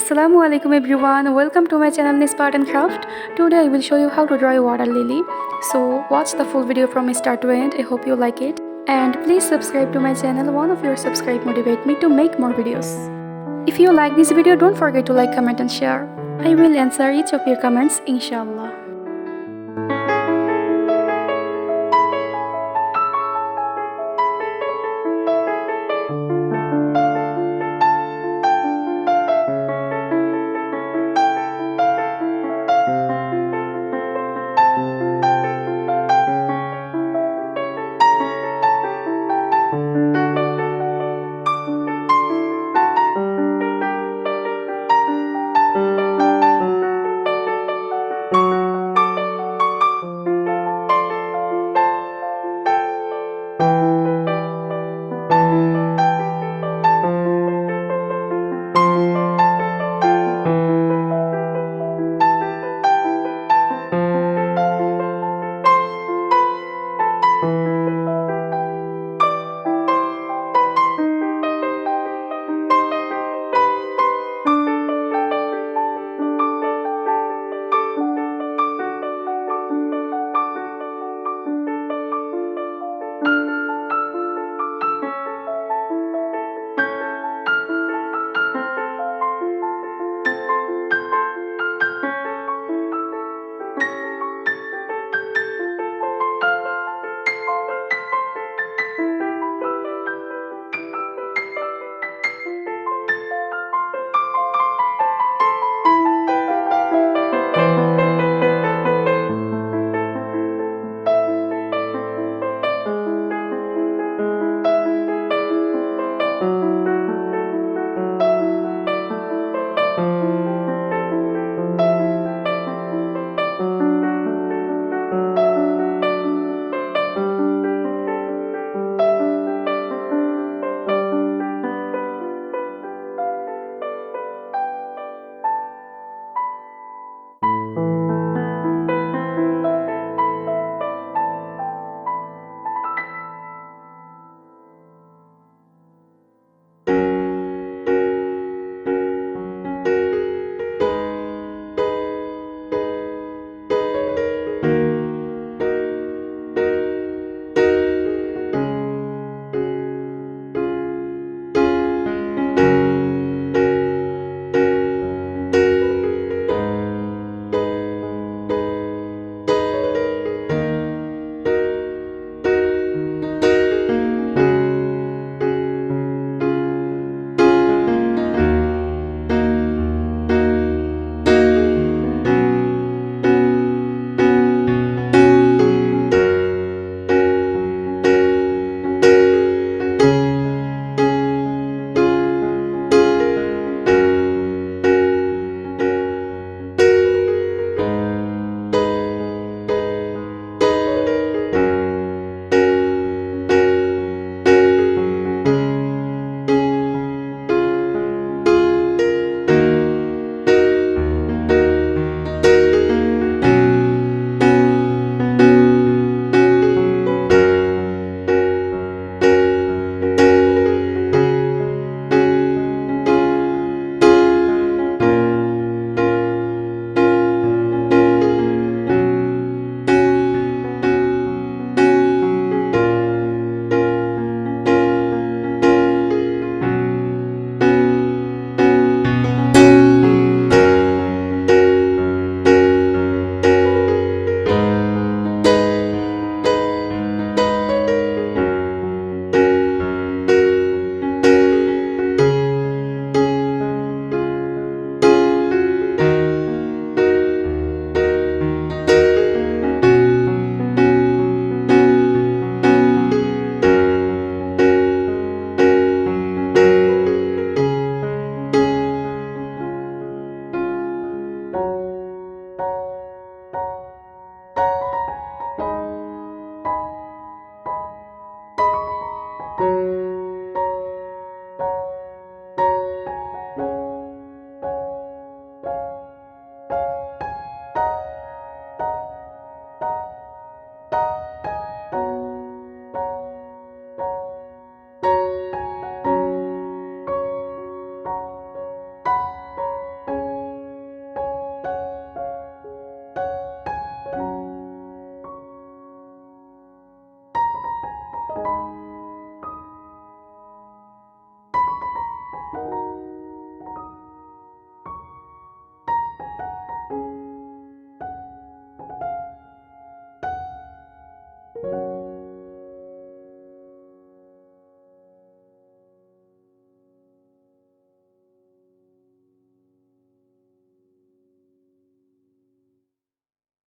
Assalamu alaikum everyone. Welcome to my channel Nispa Art and Craft. Today I will show you how to draw a water lily. So watch the full video from start to end. I hope you like it. And please subscribe to my channel. One of your subscribe motivate me to make more videos. If you like this video, don't forget to like, comment and share. I will answer each of your comments inshallah.